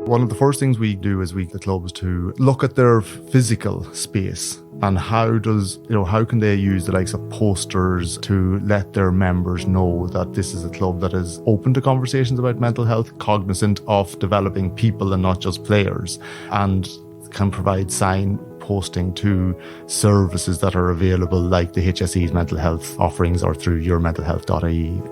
One of the first things we do as we get clubs to look at their physical space and how can they use the likes of posters to let their members know that this is a club that is open to conversations about mental health, cognizant of developing people and not just players, and can provide signposting to services that are available like the HSE's mental health offerings or through yourmentalhealth.ie.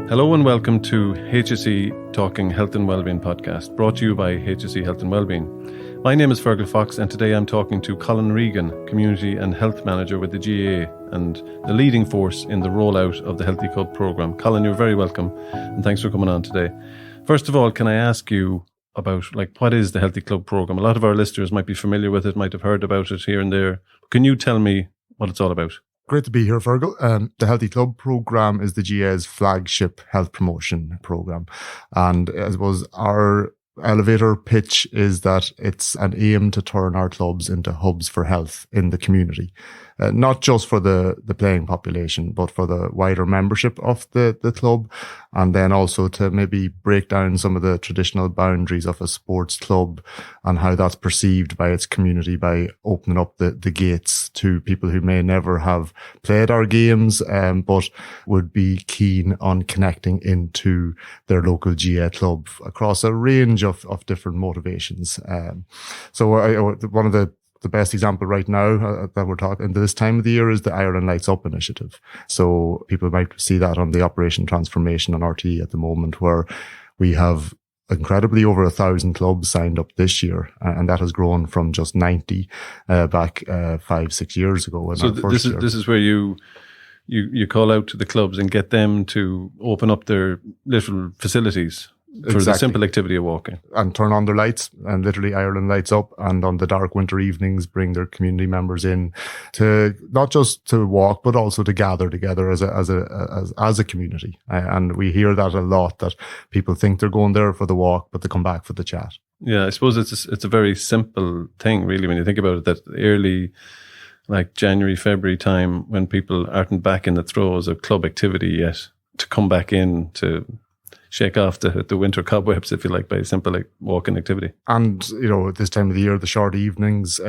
Hello and welcome to HSE Talking Health and Wellbeing podcast, brought to you by HSE Health and Wellbeing. My name is Fergal Fox, and today I'm talking to Colin Regan, Community and Health Manager with the GAA and the leading force in the rollout of the Healthy Club programme. Colin, you're very welcome, and thanks for coming on today. First of all, can I ask you about what is the Healthy Club programme? A lot of our listeners might be familiar with it, might have heard about it here and there. Can you tell me what it's all about? Great to be here, Fergal. The Healthy Club programme is the GAA's flagship health promotion programme. And I suppose our elevator pitch is that it's an aim to turn our clubs into hubs for health in the community. Not just for the playing population, but for the wider membership of the club. And then also to maybe break down some of the traditional boundaries of a sports club and how that's perceived by its community by opening up the gates to people who may never have played our games, but would be keen on connecting into their local GAA club across a range of different motivations. So one of the best example right now that we're talking this time of the year is the Ireland Lights Up initiative. So people might see that on the Operation Transformation on RTE at the moment, where we have incredibly over 1,000 clubs signed up this year, and that has grown from just 90 back 5-6 years ago. So this is where you call out to the clubs and get them to open up their little facilities for the simple activity of walking. And turn on their lights, and literally Ireland Lights Up, and on the dark winter evenings bring their community members in to not just to walk, but also to gather together as a community. And we hear that a lot, that people think they're going there for the walk, but they come back for the chat. Yeah, I suppose it's a very simple thing, really, when you think about it, that early, like January, February time, when people aren't back in the throes of club activity yet, to come back in to shake off the winter cobwebs, if you like, by a simple walking activity. And, this time of the year, the short evenings,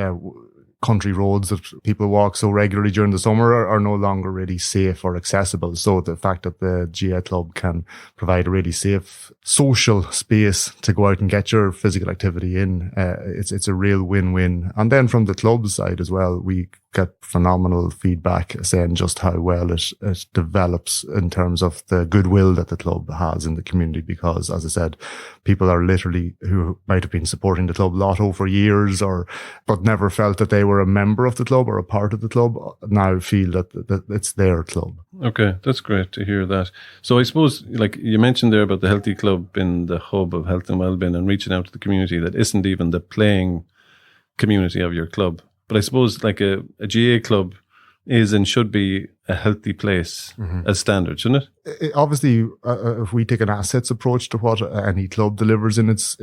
country roads that people walk so regularly during the summer are no longer really safe or accessible. So the fact that the GAA club can provide a really safe social space to go out and get your physical activity in, it's a real win-win. And then from the club side as well, we get phenomenal feedback saying just how well it develops in terms of the goodwill that the club has in the community, because, as I said, people are literally who might have been supporting the club Lotto for years but never felt that they were a member of the club or a part of the club, now feel that it's their club. Okay, that's great to hear that. So I suppose, like you mentioned there about the Healthy Club being the hub of health and wellbeing and reaching out to the community that isn't even the playing community of your club. But I suppose like a GAA club is and should be a healthy place as standard, shouldn't it? Obviously, if we take an assets approach to what any club delivers in its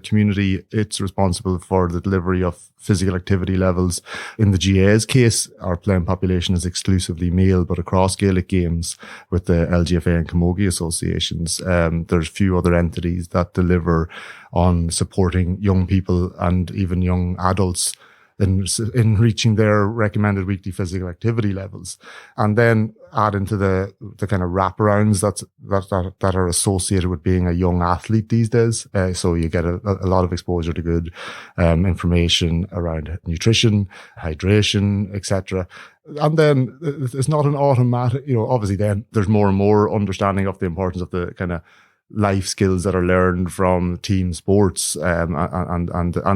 community, it's responsible for the delivery of physical activity levels. In the GAA's case, our playing population is exclusively male, but across Gaelic games with the LGFA and Camogie associations, there's few other entities that deliver on supporting young people and even young adults in reaching their recommended weekly physical activity levels, and then add into the kind of wraparounds that are associated with being a young athlete these days. So you get a lot of exposure to good information around nutrition, hydration, etc. And then it's not an automatic, obviously then there's more and more understanding of the importance of the kind of life skills that are learned from team sports, and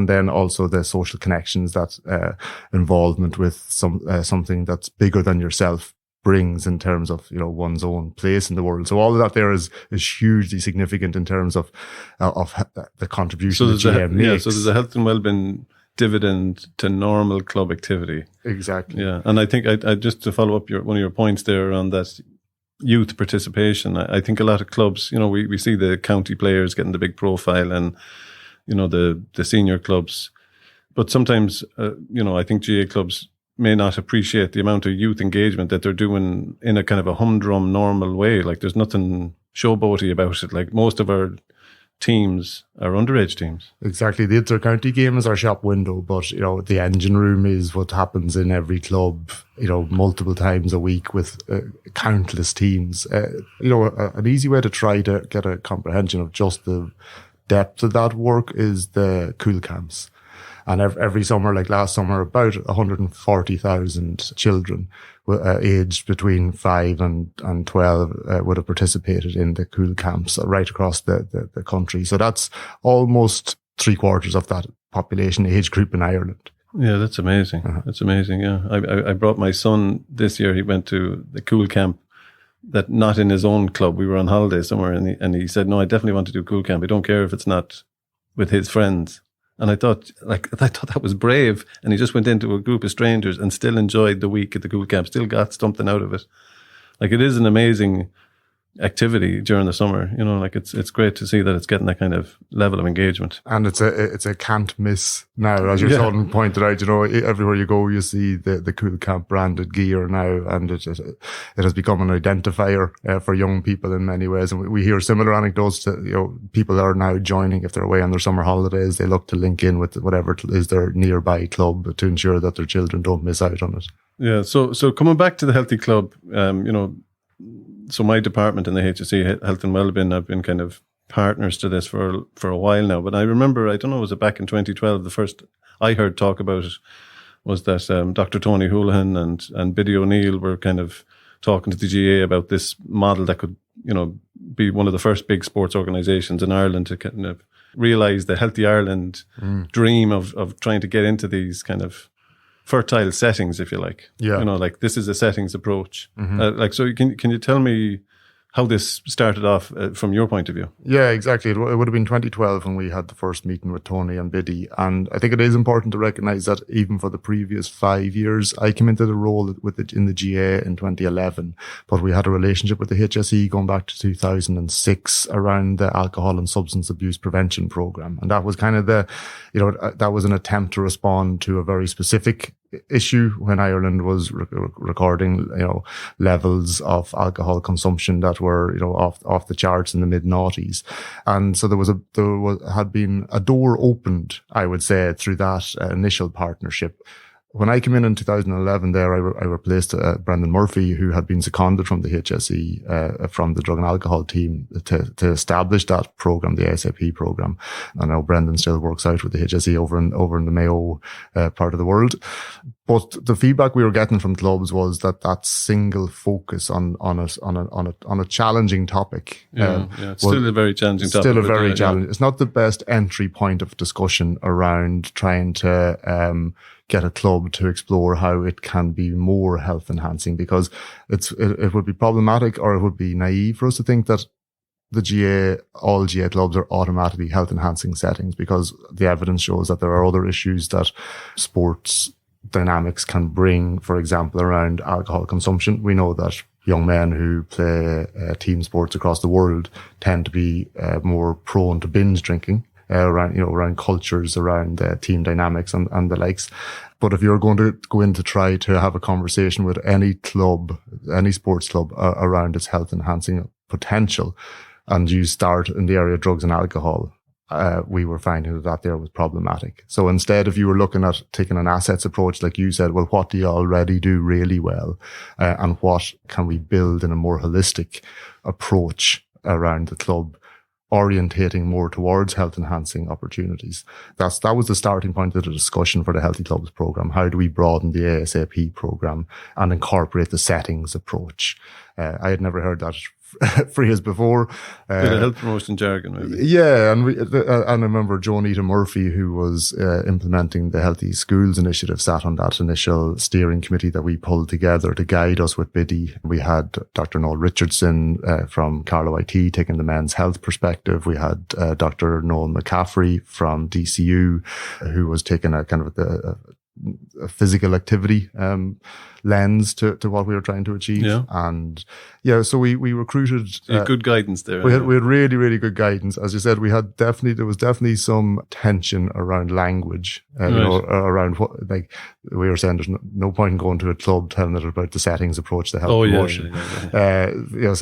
then also the social connections that involvement with something that's bigger than yourself brings in terms of one's own place in the world. So all of that there is hugely significant in terms of the contribution that GAA makes. Yeah, so there's a health and wellbeing dividend to normal club activity. Exactly. Yeah, and I think I just to follow up one of your points there on that youth participation. I think a lot of clubs, we see the county players getting the big profile and, the senior clubs. But sometimes, I think GAA clubs may not appreciate the amount of youth engagement that they're doing in a kind of a humdrum, normal way. Like there's nothing showboaty about it. Like most of our teams are underage teams. Exactly. The inter-county game is our shop window, but, the engine room is what happens in every club, multiple times a week with countless teams. An easy way to try to get a comprehension of just the depth of that work is the cool camps. And every summer, like last summer, about 140,000 children aged between 5 and 12 would have participated in the cool camps right across the country. So that's almost 3/4 of that population age group in Ireland. Yeah, that's amazing. Uh-huh. That's amazing, yeah. I brought my son this year. He went to the cool camp, that not in his own club. We were on holiday somewhere, and he said, no, I definitely want to do cool camp. I don't care if it's not with his friends. And I thought that was brave. And he just went into a group of strangers and still enjoyed the week at the cool camp, still got something out of it. Like, it is an amazing activity during the summer. It's great to see that it's getting that kind of level of engagement. And it's a can't miss now, as your son pointed out. Everywhere you go, you see the cool camp branded gear now, and it has become an identifier for young people in many ways. And we hear similar anecdotes to people are now joining. If they're away on their summer holidays, they look to link in with whatever is their nearby club to ensure that their children don't miss out on it. Yeah. So coming back to the Healthy Club, so my department in the HSE Health and Wellbeing, I've been kind of partners to this for a while now. But I remember, I don't know, was it back in 2012, the first I heard talk about it was that Dr. Tony Houlihan and Biddy O'Neill were kind of talking to the GAA about this model that could, be one of the first big sports organisations in Ireland to kind of realise the Healthy Ireland dream of trying to get into these kind of fertile settings, if you like. Yeah. This is a settings approach. Mm-hmm. So can you tell me how this started off from your point of view? Yeah, exactly. It would have been 2012 when we had the first meeting with Tony and Biddy. And I think it is important to recognise that even for the previous 5 years, I came into the role in the GAA in 2011, but we had a relationship with the HSE going back to 2006 around the alcohol and substance abuse prevention programme. And that was kind of that was an attempt to respond to a very specific issue when Ireland was recording, levels of alcohol consumption that were, off the charts in the mid-noughties. And so there had been a door opened, I would say, through that initial partnership. When I came in 2011 there, I replaced Brendan Murphy, who had been seconded from the HSE, from the drug and alcohol team to establish that program, the ASAP program. I know Brendan still works out with the HSE over in the Mayo part of the world. But the feedback we were getting from clubs was that single focus on a challenging topic. It's still a very challenging topic. Still a very challenging. Yeah. It's not the best entry point of discussion around trying to get a club to explore how it can be more health enhancing, because it would be problematic, or it would be naive for us to think that all GAA clubs are automatically health enhancing settings, because the evidence shows that there are other issues that sports dynamics can bring, for example, around alcohol consumption. We know that young men who play team sports across the world tend to be more prone to binge drinking. Around cultures, around team dynamics and the likes. But if you're going to go in to try to have a conversation with any club, any sports club around its health enhancing potential, and you start in the area of drugs and alcohol, we were finding that there was problematic. So instead, if you were looking at taking an assets approach, like you said, well, what do you already do really well? And what can we build in a more holistic approach around the club, orientating more towards health enhancing opportunities? That was the starting point of the discussion for the Healthy Clubs program. How do we broaden the ASAP program and incorporate the settings approach? I had never heard that phrase before. Bit of health promotion jargon, maybe. Yeah, and I remember Jonita Murphy, who was implementing the Healthy Schools initiative, sat on that initial steering committee that we pulled together to guide us with Biddy. We had Dr. Noel Richardson from Carlow IT taking the men's health perspective. We had Dr. Noel McCaffrey from DCU, who was taking a kind of a physical activity lens to what we were trying to achieve. Yeah. And so we recruited good guidance there. We had really, really good guidance. As you said, there was definitely some tension around language, around what, like we were saying, there's no point in going to a club telling it about the settings approach to health promotion. Yeah.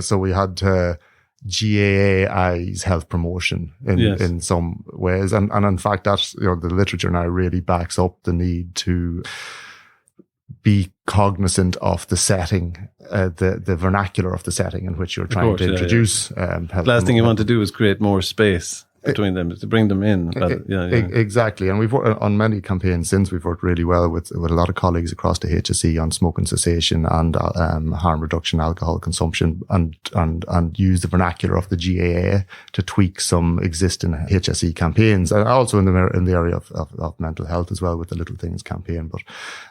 So we had to GAA's health promotion in some ways. And in fact, that, the literature now really backs up the need to be cognizant of the setting, the vernacular of the setting in which you're trying to introduce health. Last thing you want to do is create more space between them, to bring them in. Exactly. And we've worked on many campaigns since. We've worked really well with a lot of colleagues across the HSE on smoking cessation and harm reduction, alcohol consumption, and use the vernacular of the GAA to tweak some existing HSE campaigns, and also in the area of mental health as well with the Little Things campaign. But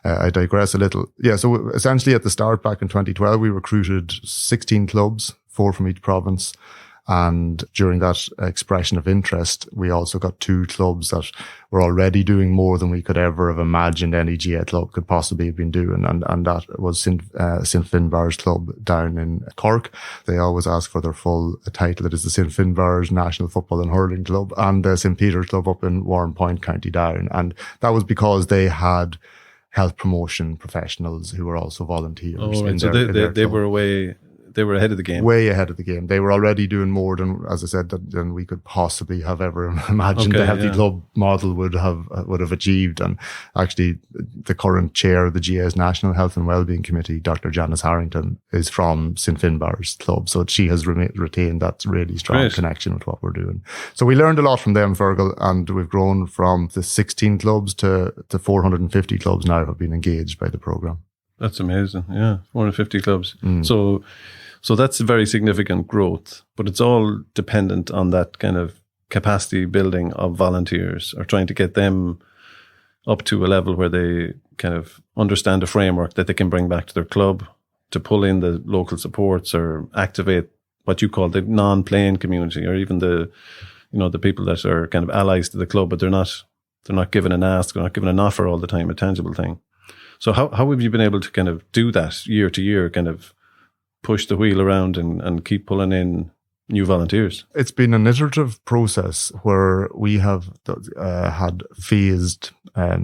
I digress a little. Yeah, so essentially at the start back in 2012, we recruited 16 clubs, 4 from each province. And during that expression of interest, we also got 2 clubs that were already doing more than we could ever have imagined any GAA club could possibly have been doing. And that was St Finbarr's club down in Cork. They always ask for their full title. It is the St Finbarr's National Football and Hurling Club, and the St Peter's Club up in Warrenpoint, County Down. And that was because they had health promotion professionals who were also volunteers. Oh, right. So they were away. They were ahead of the game. Way ahead of the game. They were already doing more than, as I said, than we could possibly have ever imagined the Healthy Club model would have achieved. And actually, the current chair of the GAA's National Health and Wellbeing Committee, Dr. Janice Harrington, is from St Finbarr's club. So she has retained that really strong connection with what we're doing. So we learned a lot from them, Fergal, and we've grown from the 16 clubs to 450 clubs now have been engaged by the programme. That's amazing. Yeah, 450 clubs. So that's a very significant growth, but it's all dependent on that kind of capacity building of volunteers, or trying to get them up to a level where they kind of understand a framework that they can bring back to their club, to pull in the local supports or activate what you call the non-playing community, or even the people that are kind of allies to the club, but they're not given an ask, they're not given an offer all the time, a tangible thing. So how have you been able to kind of do that year to year, kind of push the wheel around and keep pulling in new volunteers? It's been an iterative process where we have had phased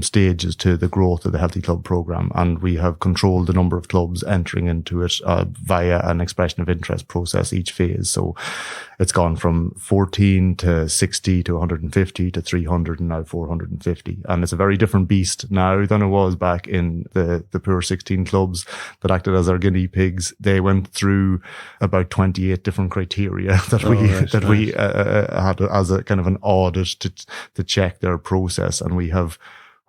stages to the growth of the Healthy Club programme, and we have controlled the number of clubs entering into it via an expression of interest process each phase. So it's gone from 14 to 60 to 150 to 300 and now 450. And it's a very different beast now than it was back in the poor 16 clubs that acted as our guinea pigs. They went through about 28 different criteria that we had as a kind of an audit to check their process. And we have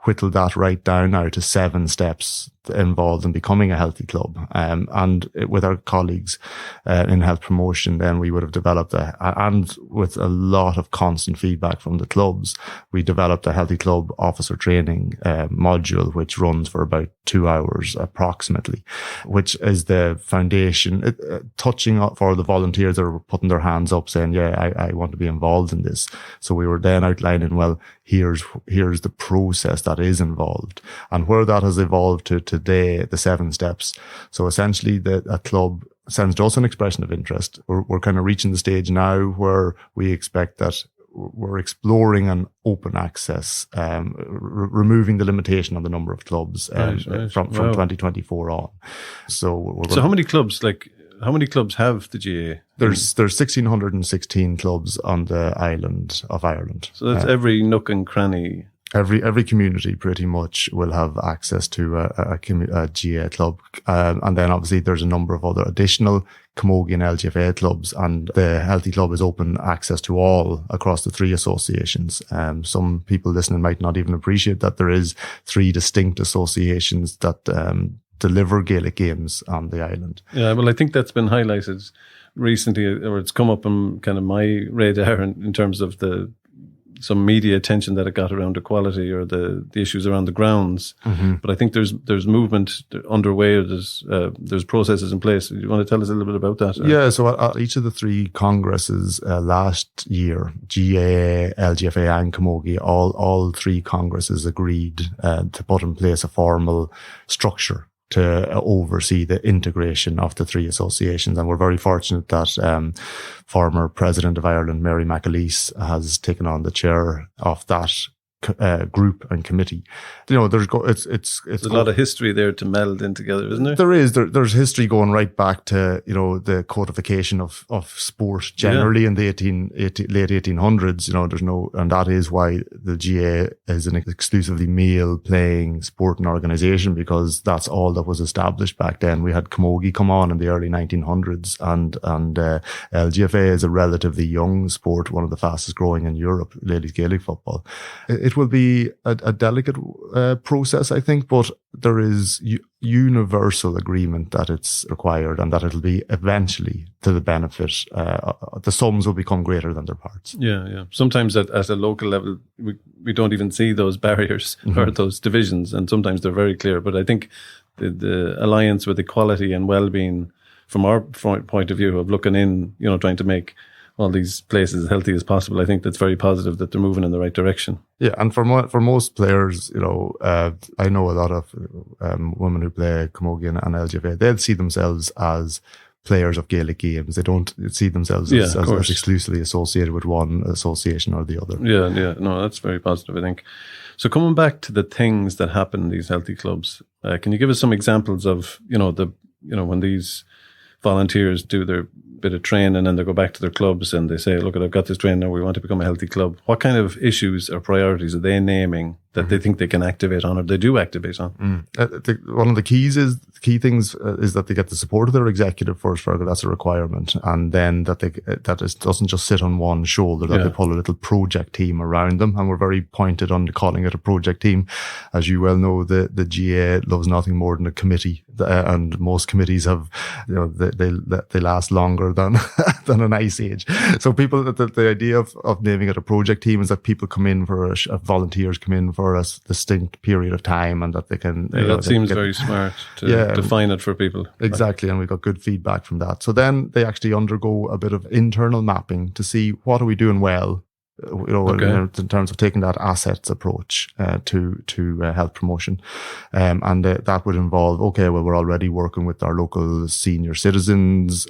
whittled that right down now to 7 steps involved in becoming a healthy club. And with our colleagues in health promotion, then we would have developed and with a lot of constant feedback from the clubs, we developed a Healthy Club officer training module, which runs for about 2 hours approximately, which is the foundation, touching up for the volunteers that are putting their hands up saying, yeah, I want to be involved in this. So we were then outlining, well, here's the process that is involved, and where that has evolved to today, the 7 steps. So essentially a club sends us an expression of interest. We're kind of reaching the stage now where we expect that we're exploring an open access, removing the limitation on the number of clubs from 2024 on. So how many clubs have the GAA? There's 1,616 clubs on the island of Ireland. So that's every nook and cranny. Every community pretty much will have access to a GAA club. And then obviously there's a number of other additional Camogie and LGFA clubs, and the Healthy Club is open access to all across the 3 associations. Some people listening might not even appreciate that there is 3 distinct associations that deliver Gaelic games on the island. Yeah, well, I think that's been highlighted recently, or it's come up on kind of my radar in terms of some media attention that it got around equality or the issues around the grounds. Mm-hmm. But I think there's movement underway. There's processes in place. You want to tell us a little bit about that? Yeah. So at each of the 3 congresses last year, GAA, LGFA, and Camogie, all 3 congresses agreed to put in place a formal structure to oversee the integration of the 3 associations. And we're very fortunate that former President of Ireland, Mary McAleese, has taken on the chair of that group and committee. It's a lot of history there to meld in together, isn't there? There is. There's history going right back to the codification of sport generally in the late 1800s. And that is why the GAA is an exclusively male playing sporting organisation, because that's all that was established back then. We had camogie come on in the early 1900s, and LGFA is a relatively young sport, one of the fastest growing in Europe, ladies Gaelic football. It will be a delicate process, I think, but there is universal agreement that it's required and that it'll be eventually to the benefit. The sums will become greater than their parts. Yeah. Sometimes at a local level, we don't even see those barriers or those divisions, and sometimes they're very clear. But I think the alliance with equality and well-being, from our point of view of looking in, trying to make all these places as healthy as possible, I think that's very positive that they're moving in the right direction. Yeah, and for most players, I know a lot of women who play camogie and LGFA. They'll see themselves as players of Gaelic games. They don't see themselves as exclusively associated with one association or the other. Yeah. No, that's very positive, I think. So coming back to the things that happen in these healthy clubs, can you give us some examples of when these volunteers do their bit of training and they go back to their clubs and they say, look, I've got this training now, we want to become a healthy club. What kind of issues or priorities are they naming that they think they can activate on, or they do activate on? One of the key things is that they get the support of their executive first, Fergal. That's a requirement. And then that it doesn't just sit on one shoulder, that they pull a little project team around them. And we're very pointed on calling it a project team. As you well know, the GAA loves nothing more than a committee. And most committees have, they last longer than an ice age. So the idea of naming it a project team is that people come in volunteers come in for a distinct period of time, and that they can. That seems very smart to define it for people. Exactly, and we got good feedback from that. So then they actually undergo a bit of internal mapping to see what are we doing well. In terms of taking that assets approach to health promotion, and that would involve we're already working with our local senior citizens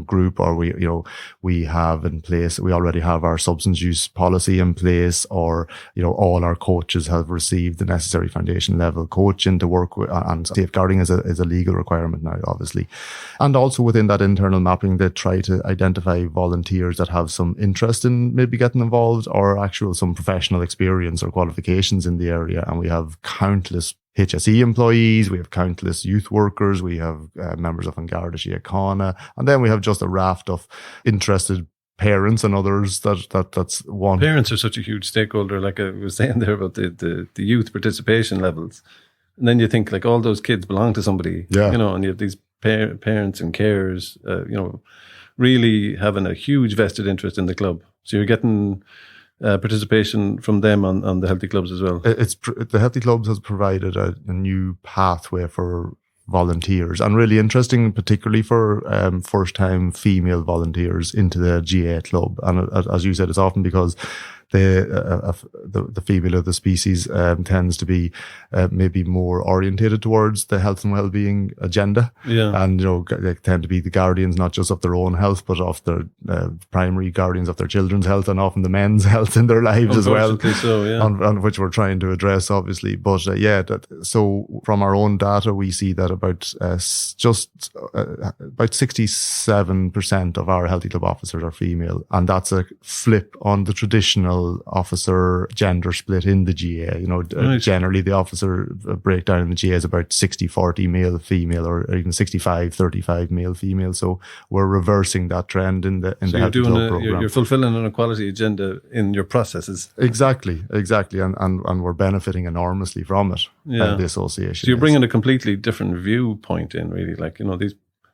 group, or we have in place, we already have our substance use policy in place, or all our coaches have received the necessary foundation level coaching to work with, and safeguarding is a legal requirement now, obviously. And also within that internal mapping, they try to identify volunteers that have some interest in maybe getting involved, or some professional experience or qualifications in the area. And we have countless HSE employees, we have countless youth workers, we have members of An Garda Síochána, and then we have just a raft of interested parents and others that's one. Parents are such a huge stakeholder, like I was saying there about the youth participation levels. And then you think like all those kids belong to somebody, and you have these parents and carers, really having a huge vested interest in the club. So you're getting participation from them on the healthy clubs as well. The healthy clubs has provided a new pathway for volunteers, and really interesting, particularly for first-time female volunteers into the GAA club. And as you said, it's often because the female of the species tends to be maybe more orientated towards the health and well-being agenda. And they tend to be the guardians not just of their own health, but of their primary guardians of their children's health, and often the men's health in their lives as well. So, on which we're trying to address, obviously. But so from our own data, we see that about 67% of our healthy club officers are female, and that's a flip on the traditional officer gender split in the GAA. Nice. Generally the officer breakdown in the GAA is about 60-40 male female, or even 65-35 male female. So we're reversing that trend in the healthy club program. You're fulfilling an equality agenda in your processes. Exactly, and we're benefiting enormously from it. The association. So you're bringing a completely different viewpoint in, really. Like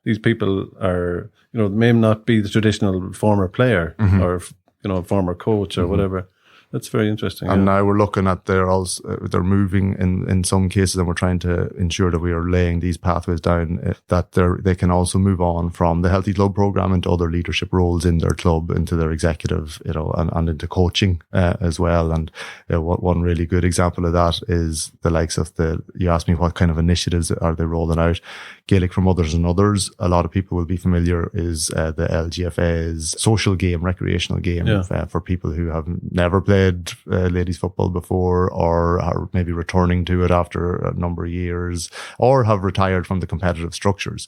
these people are may not be the traditional former player or former coach or whatever. That's very interesting. And now we're looking at they're moving in some cases, and we're trying to ensure that we are laying these pathways down, that they can also move on from the Healthy Club program into other leadership roles in their club, into their executive, and into coaching as well. And one really good example of that is the likes of you asked me what kind of initiatives are they rolling out. Gaelic for Mothers and Others, a lot of people will be familiar, is the LGFA's social game, recreational game for people who have never played ladies football before, or are maybe returning to it after a number of years, or have retired from the competitive structures.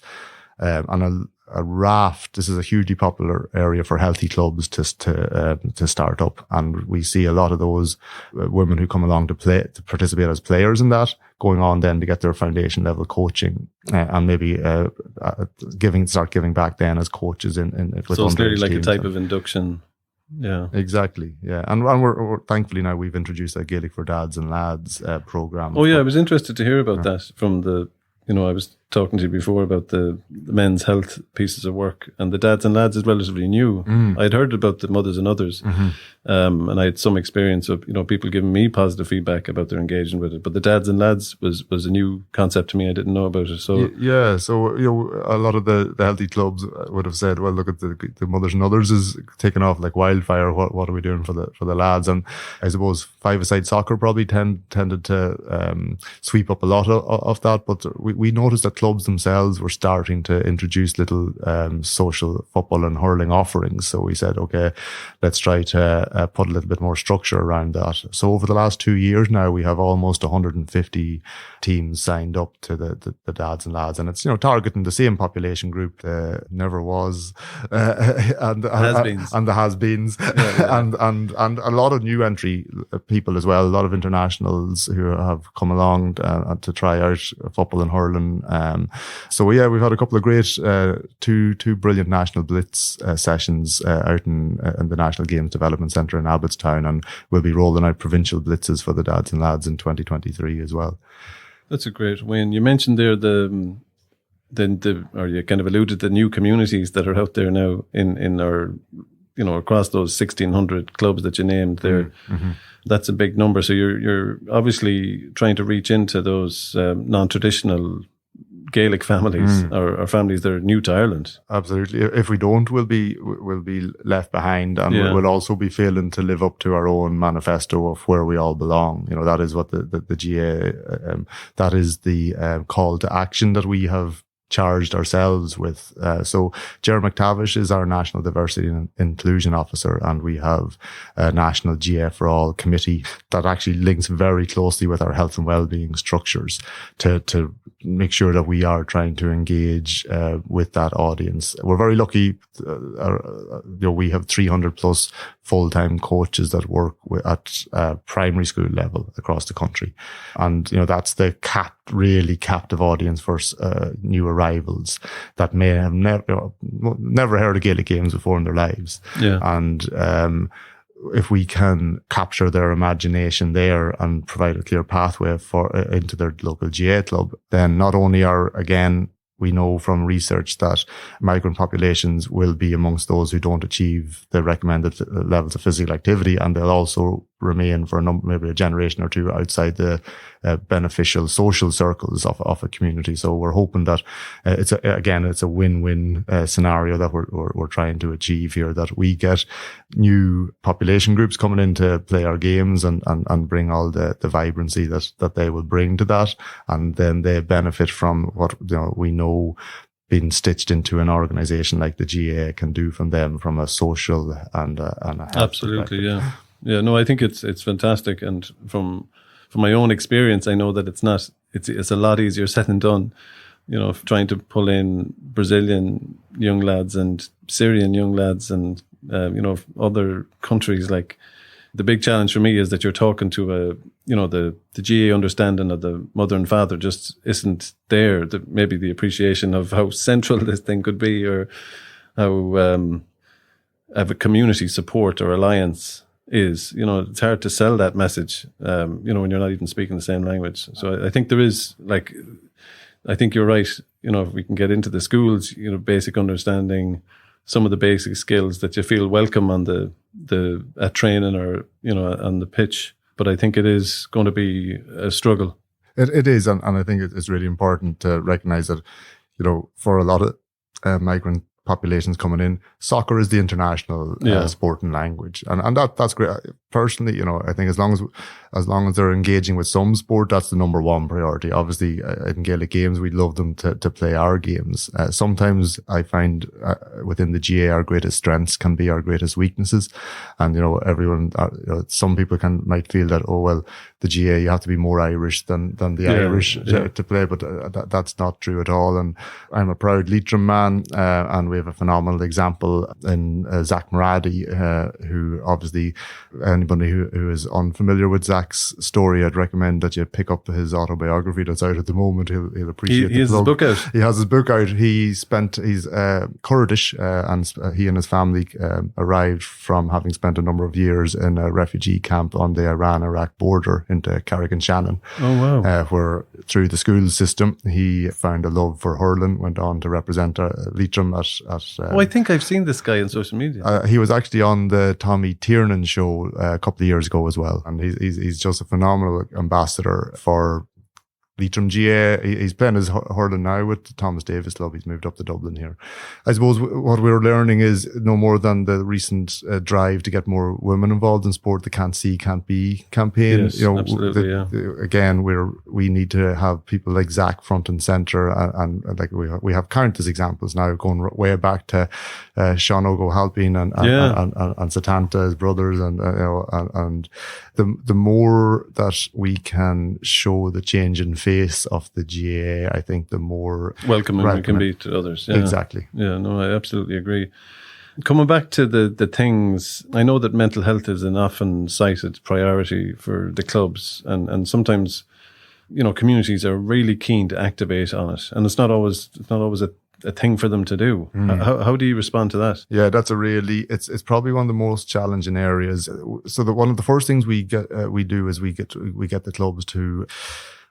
And a raft. This is a hugely popular area for healthy clubs to start up, and we see a lot of those women who come along to participate as players in that, going on then to get their foundation level coaching and maybe start giving back then as coaches in with so it's clearly like teams. A type of induction. Yeah, exactly. Yeah, and we're thankfully now we've introduced a Gaelic for Dads and Lads program. Oh yeah, I was interested to hear about that from the. I was talking to you before about the men's health pieces of work, and the Dads and Lads is relatively new. I'd heard about the Mothers and Others, and I had some experience of people giving me positive feedback about their engagement with it. But the Dads and Lads was a new concept to me. I didn't know about it. So so a lot of the healthy clubs would have said, well, look at the Mothers and Others is taking off like wildfire. What are we doing for the lads? And I suppose five-a-side soccer probably tended to sweep up a lot of that, but we noticed that clubs themselves were starting to introduce little social football and hurling offerings. So we said, okay, let's try to put a little bit more structure around that. So over the last 2 years now, we have almost 150 teams signed up to the Dads and Lads, and it's targeting the same population group, never was, and the has-beens, and a lot of new entry people as well, a lot of internationals who have come along to try out football and hurling. So we've had a couple of great two brilliant National Blitz sessions out in the National Games Development Centre in Abbottstown, and we'll be rolling out provincial blitzes for the Dads and Lads in 2023 as well. That's a great win. You mentioned there or you kind of alluded to the new communities that are out there now in our across those 1,600 clubs that you named there. That's a big number. So you're obviously trying to reach into those non-traditional Gaelic families or families that are new to Ireland. Absolutely. If we don't, we'll be left behind, and we'll also be failing to live up to our own manifesto of where we all belong. That is what the GAA, that is the call to action that we have charged ourselves with. So Ger McTavish is our National Diversity and Inclusion Officer, and we have a National GAA for All committee that actually links very closely with our health and wellbeing structures to make sure that we are trying to engage with that audience. We're very lucky. We have 300 plus full-time coaches that work at primary school level across the country, and that's the really captive audience for new arrivals that may have never heard of Gaelic games before in their lives. And if we can capture their imagination there and provide a clear pathway into their local GAA club, then not only we know from research that migrant populations will be amongst those who don't achieve the recommended levels of physical activity, and they'll also remain for maybe a generation or two outside the beneficial social circles of a community. So we're hoping that it's a win-win scenario that we're trying to achieve here, that we get new population groups coming in to play our games and bring all the vibrancy that they will bring to that, and then they benefit from what we know being stitched into an organisation like the GAA can do from them, from a social and a health Absolutely, perspective. Yeah, no, I think it's fantastic, and from my own experience, I know that it's a lot easier said than done. Trying to pull in Brazilian young lads and Syrian young lads and other countries. Like, the big challenge for me is that you're talking to the GAA understanding of the mother and father just isn't there. Maybe the appreciation of how central this thing could be, or how have a community support or alliance is. It's hard to sell that message, when you're not even speaking the same language. So I think there is, I think you're right. If we can get into the schools, basic understanding, some of the basic skills that you feel welcome on at training or, on the pitch. But I think it is going to be a struggle. It is. And I think it's really important to recognize that, for a lot of migrant populations coming in, soccer is the international sport and language, and that's great. personally, I think as long as they're engaging with some sport, that's the number one priority. Obviously, in Gaelic games, we'd love them to play our games. Sometimes I find within the GAA, our greatest strengths can be our greatest weaknesses. And, everyone, some people might feel that, oh, well, the GAA, you have to be more Irish than the Irish to play, but that's not true at all. And I'm a proud Leitrim man, and we have a phenomenal example in Zach Maradi, who obviously, anybody who is unfamiliar with Zach's story, I'd recommend that you pick up his autobiography that's out at the moment. He'll appreciate it. He has his book out. He has his book out. He's Kurdish, and he and his family arrived from having spent a number of years in a refugee camp on the Iran-Iraq border into Carrick-on-Shannon. Oh, wow. Where through the school system, he found a love for hurling, went on to represent Leitrim at I think I've seen this guy on social media. He was actually on the Tommy Tiernan show a couple of years ago as well. And he's just a phenomenal ambassador for Leitrim GAA. He's playing his hurling now with the Thomas Davis Club. He's moved up to Dublin here. I suppose what we're learning is no more than the recent drive to get more women involved in sport, the Can't See, Can't Be campaign. Yes, absolutely, Again, we need to have people like Zach front and centre, and like we have countless examples now going way back to Sean O'Halpin and Satanta, his brothers, and the more that we can show the change in face of the GAA, I think the more welcoming it can be to others. Yeah. Exactly. Yeah, no, I absolutely agree. Coming back to the things, I know that mental health is an often cited priority for the clubs, and sometimes, communities are really keen to activate on it, and it's not always a thing for them to do. How do you respond to that? Yeah, that's it's probably one of the most challenging areas. So one of the first things we get the clubs to,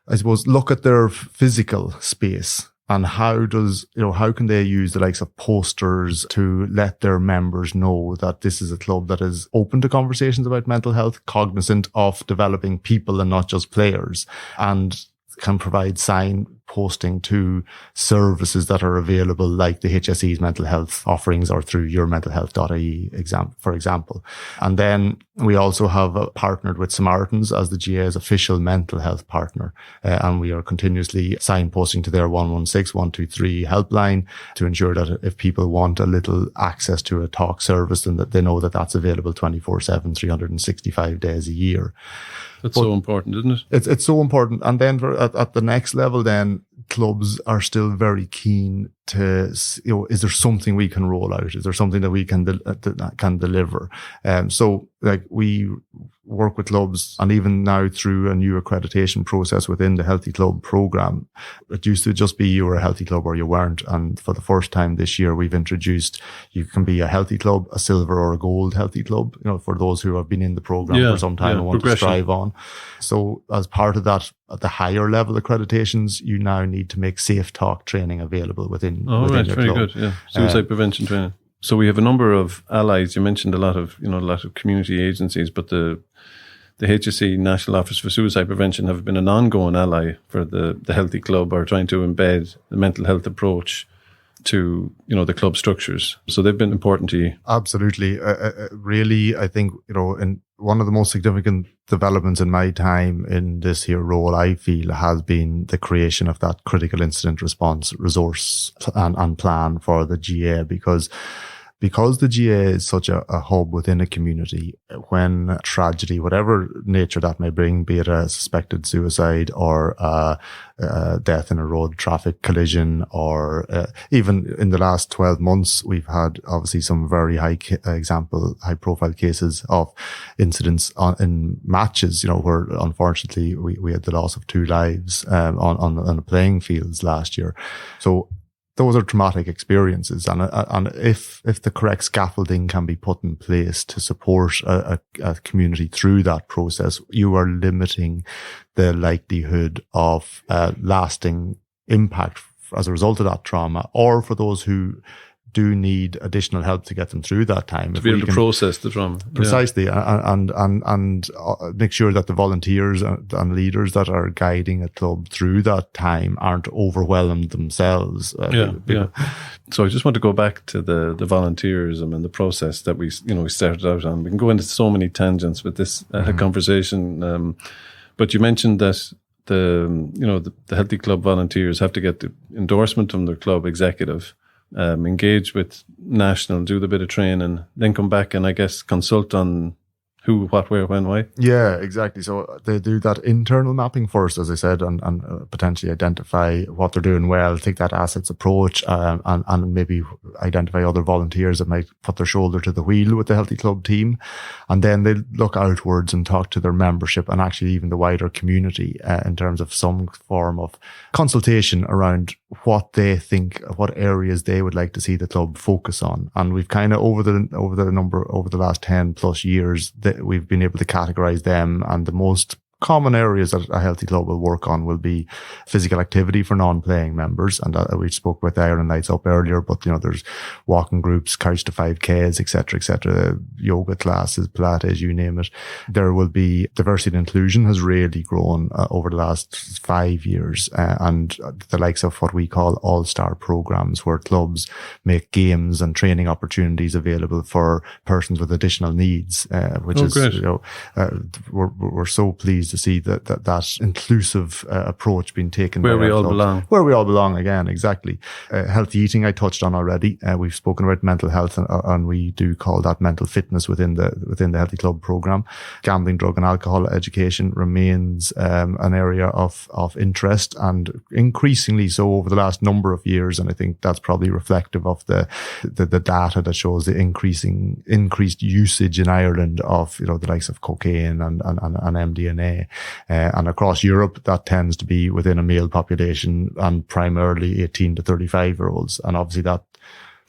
I suppose, look at their physical space and how can they use the likes of posters to let their members know that this is a club that is open to conversations about mental health, cognizant of developing people and not just players, and can provide signposting to services that are available, like the HSE's mental health offerings or through yourmentalhealth.ie, for example. And then we also have partnered with Samaritans as the GAA's official mental health partner. And we are continuously signposting to their 116 123 helpline to ensure that if people want a little access to a talk service, then that they know that that's available 24/7, 365 days a year. That's so important, isn't it? It's so important. And then at the next level, then clubs are still very keen to, is there something we can roll out? Is there something that we can deliver? So like we work with clubs, and even now through a new accreditation process within the Healthy Club program, it used to just be you were a healthy club or you weren't. And for the first time this year, we've introduced, you can be a healthy club, a silver or a gold healthy club, for those who have been in the program for some time and want to strive on. So as part of that, at the higher level accreditations, you now need to make safe talk training available within your very club. Good. Yeah, suicide prevention training. So we have a number of allies. You mentioned a lot of community agencies, but the HSE National Office for Suicide Prevention have been an ongoing ally for the Healthy Club, or trying to embed the mental health approach to the club structures. So they've been important to you. Absolutely. Really, I think in one of the most significant developments in my time in this here role, I feel, has been the creation of that critical incident response resource and plan for the GAA, because the GAA is such a hub within a community. When tragedy, whatever nature that may bring, be it a suspected suicide or death in a road traffic collision, or even in the last 12 months, we've had obviously some very high profile cases of incidents in matches, where unfortunately we had the loss of 2 lives on the playing fields last year. So those are traumatic experiences, and if the correct scaffolding can be put in place to support a community through that process, you are limiting the likelihood of lasting impact as a result of that trauma, or for those who do need additional help to get them through that time. To be able to process the trauma. Precisely, and make sure that the volunteers and leaders that are guiding a club through that time aren't overwhelmed themselves. So I just want to go back to the volunteerism and the process that we started out on. We can go into so many tangents with this conversation, but you mentioned that the Healthy Club volunteers have to get the endorsement from their club executive, engage with national, do the bit of training, then come back and I guess consult on who, what, where, when, why. Yeah, exactly. So they do that internal mapping first, as I said, and potentially identify what they're doing well, take that assets approach, and maybe identify other volunteers that might put their shoulder to the wheel with the Healthy Club team. And then they look outwards and talk to their membership and actually even the wider community in terms of some form of consultation around what they think, what areas they would like to see the club focus on. And we've kind of over the last 10 plus years, we've been able to categorize them, and the most common areas that a Healthy Club will work on will be physical activity for non-playing members, and we spoke about the Ireland Nights Up earlier, but there's walking groups, couch to 5Ks, etc., yoga classes, Pilates, you name it. There will be diversity and inclusion has really grown over the last 5 years, and the likes of what we call all-star programs, where clubs make games and training opportunities available for persons with additional needs, which is great. We're so pleased to see that inclusive approach being taken where we all belong. Where we all belong, again, exactly. Healthy eating I touched on already. We've spoken about mental health, and we do call that mental fitness within the Healthy Club program. Gambling, drug and alcohol education remains an area of interest, and increasingly so over the last number of years. And I think that's probably reflective of the data that shows the increased usage in Ireland of the likes of cocaine and MDMA. And across Europe, that tends to be within a male population and primarily 18 to 35-year-olds. And obviously that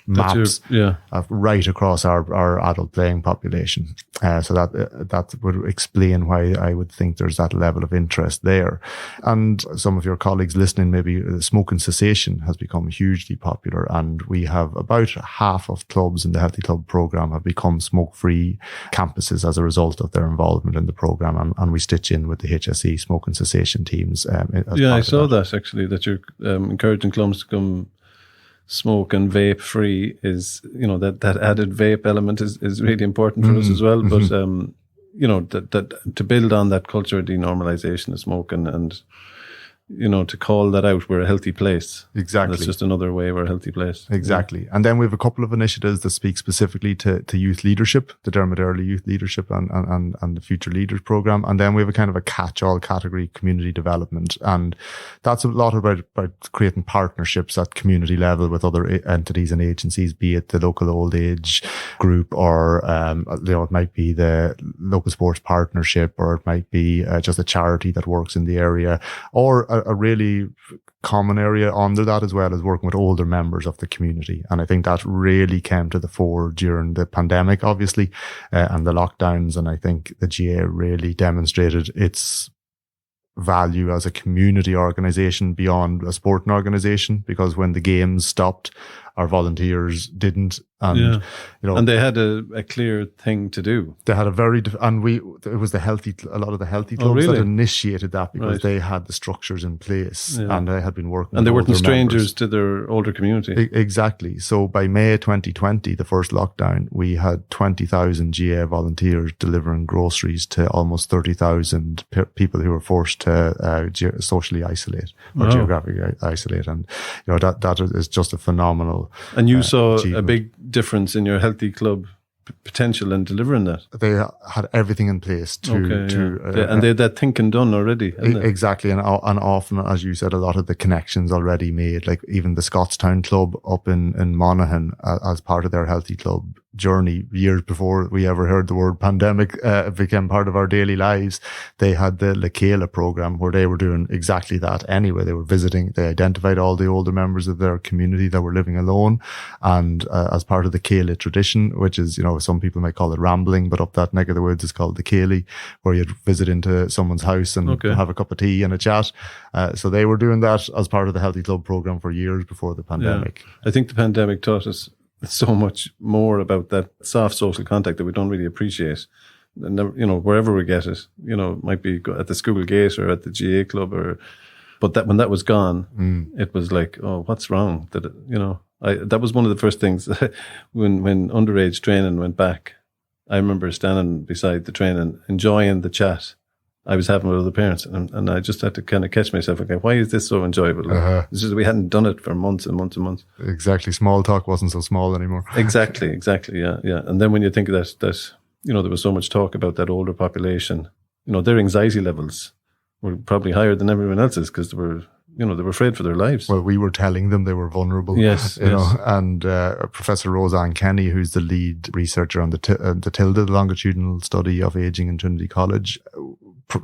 maps right across our adult playing population. So that would explain why I would think there's that level of interest there. And some of your colleagues listening, maybe smoking cessation has become hugely popular, and we have about half of clubs in the Healthy Club program have become smoke-free campuses as a result of their involvement in the program, and we stitch in with the HSE smoking cessation teams. I saw that actually, that you're encouraging clubs to come smoke and vape free. Is that added vape element is really important for us as well. But that to build on that culture of denormalization of smoking, and to call that out, we're a healthy place. Exactly. That's just another way we're a healthy place. Exactly. And then we have a couple of initiatives that speak specifically to youth leadership, the Dermot Early Youth Leadership and the Future Leaders Program. And then we have a kind of a catch-all category, community development. And that's a lot about creating partnerships at community level with other entities and agencies, be it the local old age group, or, it might be the local sports partnership, or it might be just a charity that works in the area, or a really common area under that as well, as working with older members of the community. And I think that really came to the fore during the pandemic, obviously, and the lockdowns. And I think the GAA really demonstrated its value as a community organisation beyond a sporting organisation, because when the games stopped, our volunteers didn't. And, and they had a clear thing to do. They had a very, it was a lot of the healthy clubs that initiated that, because they had the structures in place, and they had been working. And they weren't strangers to their older community. Exactly. So by May 2020, the first lockdown, we had 20,000 GAA volunteers delivering groceries to almost 30,000 people who were forced to socially isolate or geographically isolate. And, that is just a phenomenal. And you saw achievement. A big difference in your Healthy Club potential in delivering that. They had everything in place and they had that thinking done already. Exactly. And often, as you said, a lot of the connections already made, like even the Scottstown Club up in Monaghan, as part of their Healthy Club journey, years before we ever heard the word pandemic became part of our daily lives. They had the Lekela program, where they were doing exactly that anyway. They were visiting, they identified all the older members of their community that were living alone, and as part of the Céile tradition, which is, some people might call it rambling, but up that neck of the woods is called the Céile, where you'd visit into someone's house and have a cup of tea and a chat. So they were doing that as part of the Healthy Club program for years before the pandemic. I think the pandemic taught us so much more about that soft social contact that we don't really appreciate. And, wherever we get it, it might be at the school gate or at the GAA club but that when that was gone, it was like, oh, what's wrong? That was one of the first things when underage training went back. I remember standing beside the train and enjoying the chat I was having with other parents, and I just had to kind of catch myself. Okay, why is this so enjoyable? It's just we hadn't done it for months and months and months. Exactly, small talk wasn't so small anymore. Exactly, yeah. And then when you think of that there was so much talk about that older population, their anxiety levels were probably higher than everyone else's because they were afraid for their lives. Well, we were telling them they were vulnerable. Yes, and Professor Roseanne Kenny, who's the lead researcher on the TILDA, the longitudinal study of aging in Trinity College.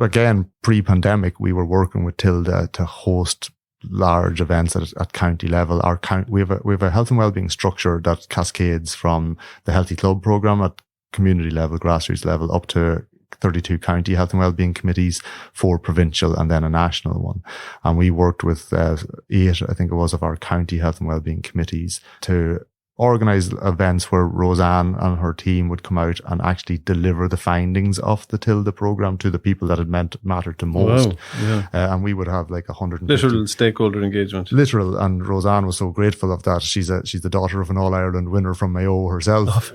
Again, pre-pandemic, we were working with TILDA to host large events at county level. We have a health and wellbeing structure that cascades from the Healthy Club program at community level, grassroots level, up to 32 county health and wellbeing committees, 4 provincial, and then a national one. And we worked with 8, I think it was, of our county health and wellbeing committees to organise events where Roseanne and her team would come out and actually deliver the findings of the TILDA programme to the people that it mattered to most. Wow, yeah. And we would have like 150. Literal stakeholder engagement. Literal. And Roseanne was so grateful of that. She's the daughter of an All-Ireland winner from Mayo herself.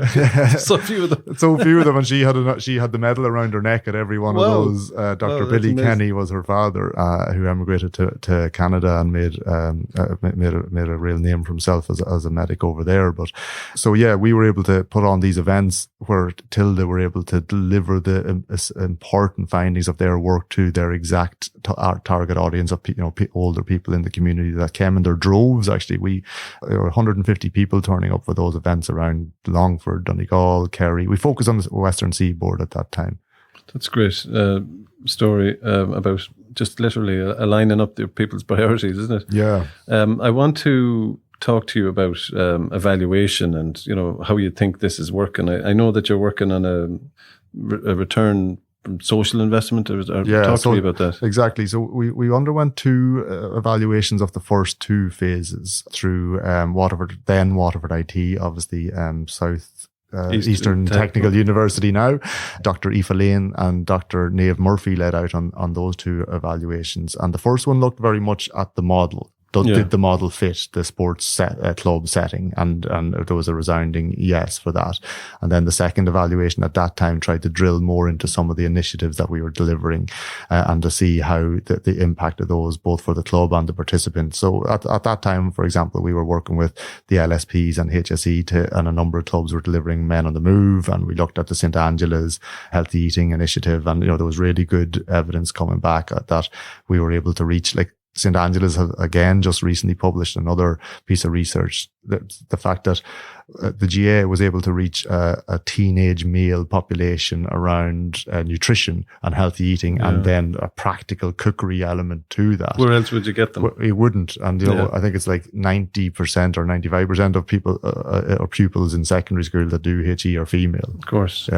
So few of them. So few of them. And she had the medal around her neck at every one of those. Dr. Billy Kenny was her father, who emigrated to Canada and made a real name for himself as a medic over there. But so, yeah, we were able to put on these events where TILDA were able to deliver the important findings of their work to their exact target audience of older people in the community that came in their droves. Actually, there were 150 people turning up for those events around Longford, Donegal, Kerry. We focused on the Western Seaboard at that time. That's great story about just literally aligning up the people's priorities, isn't it? Yeah. I want to talk to you about evaluation and how you think this is working. I know that you're working on a return from social investment. Talk to me about that. Exactly. So we underwent 2 evaluations of the first 2 phases through Waterford IT, obviously South Eastern Technical University now. Dr. Aoife Lane and Dr. Niamh Murphy led out on those 2 evaluations. And the first one looked very much at the model. Did the model fit the sports club setting? And there was a resounding yes for that. And then the second evaluation at that time tried to drill more into some of the initiatives that we were delivering and to see how the impact of those, both for the club and the participants. So at that time, for example, we were working with the LSPs and HSE and a number of clubs were delivering Men on the Move. And we looked at the St. Angela's Healthy Eating Initiative. And, there was really good evidence coming back that we were able to reach, like, St. Angela's have again just recently published another piece of research. The fact that the GAA was able to reach a teenage male population around nutrition and healthy eating, and then a practical cookery element to that. Where else would you get them? You wouldn't. And I think it's like 90% or 95% of people or pupils in secondary school that do HE are female. Of course.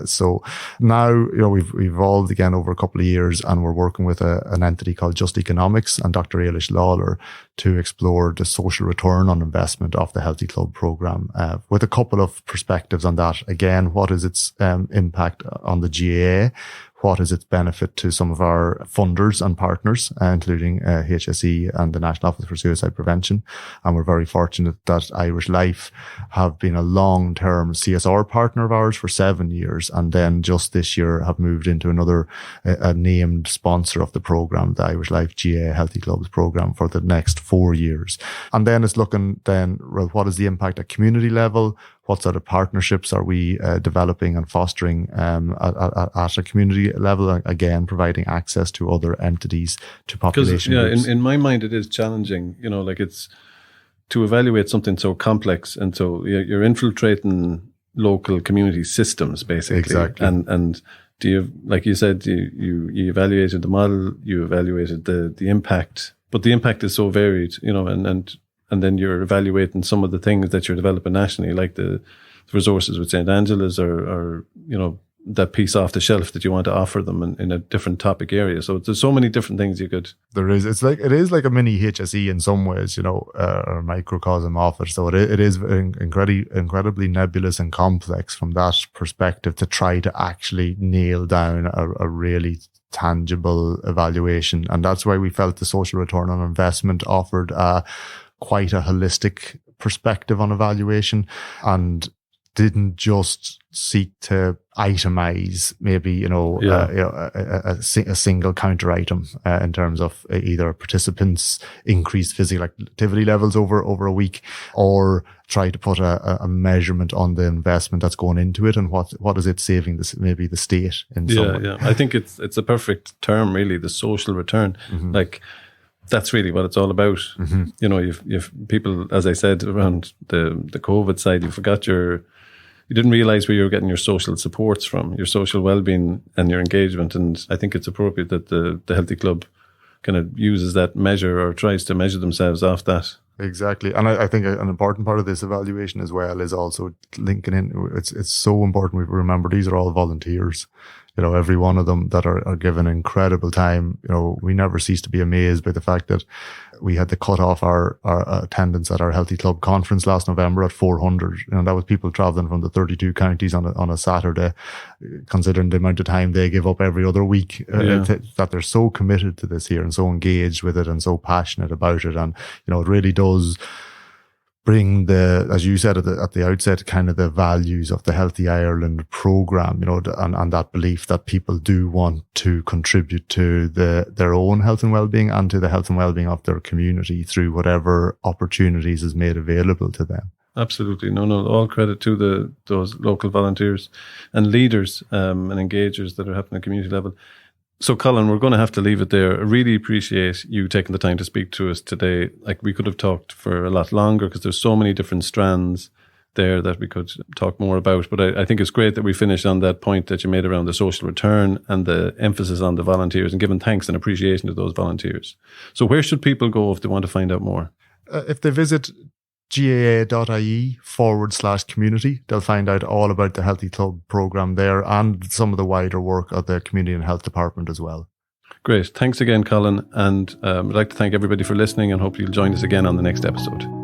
So now we've evolved again over a couple of years, and we're working with an entity called Just Economics and Dr. Ailish Lawler to explore the social return on investment of the Healthy Club programme, with a couple of perspectives on that. Again, what is its impact on the GAA? What is its benefit to some of our funders and partners, including HSE and the National Office for Suicide Prevention? And we're very fortunate that Irish Life have been a long-term CSR partner of ours for 7 years, and then just this year have moved into another named sponsor of the programme, the Irish Life GAA Healthy Clubs programme, for the next 4 years. And then it's looking then, well, what is the impact at community level? What sort of partnerships are we developing and fostering at a community level? Again, providing access to other entities, to population groups. In my mind, it is challenging. It's to evaluate something so complex, and so you're infiltrating local community systems, basically. Exactly. And do you, like you said, you evaluated the model, you evaluated the impact, but the impact is so varied, and then you're evaluating some of the things that you're developing nationally, like the resources with St. Angela's or that piece off the shelf that you want to offer them in a different topic area. So there's so many different things you could. There is. It is like a mini HSE in some ways, or a microcosm of it. So it is incredibly nebulous and complex from that perspective to try to actually nail down a really tangible evaluation. And that's why we felt the social return on investment offered quite a holistic perspective on evaluation and didn't just seek to itemize maybe, a single counter item in terms of either participants' increased physical activity levels over a week, or try to put a measurement on the investment that's going into it and what is it saving maybe the state in some way. Yeah. I think it's a perfect term, really, the social return. Mm-hmm. Like, that's really what it's all about. Mm-hmm. You've people, as I said, around the COVID side, you didn't realize where you were getting your social supports from, your social well-being and your engagement. And I think it's appropriate that the Healthy Club kind of uses that measure or tries to measure themselves off that. Exactly. And I think an important part of this evaluation as well is also linking in. It's so important we remember these are all volunteers. Every one of them that are given incredible time. We never cease to be amazed by the fact that we had to cut off our attendance at our Healthy Club conference last November at 400. That was people traveling from the 32 counties on a Saturday, considering the amount of time they give up every other week, that they're so committed to this here and so engaged with it and so passionate about it. And, it really does bring as you said at the outset, kind of the values of the Healthy Ireland program, and that belief that people do want to contribute to their own health and well-being and to the health and well-being of their community through whatever opportunities is made available to them. Absolutely. No, all credit to those local volunteers and leaders and engagers that are happening at the community level. So, Colin, we're going to have to leave it there. I really appreciate you taking the time to speak to us today. Like, we could have talked for a lot longer because there's so many different strands there that we could talk more about. But I think it's great that we finished on that point that you made around the social return and the emphasis on the volunteers and giving thanks and appreciation to those volunteers. So where should people go if they want to find out more? If they visit GAA.ie/community, they'll find out all about the Healthy Club program there and some of the wider work of the Community and Health Department as well. Great. Thanks again, Colin. And I'd like to thank everybody for listening and hope you'll join us again on the next episode.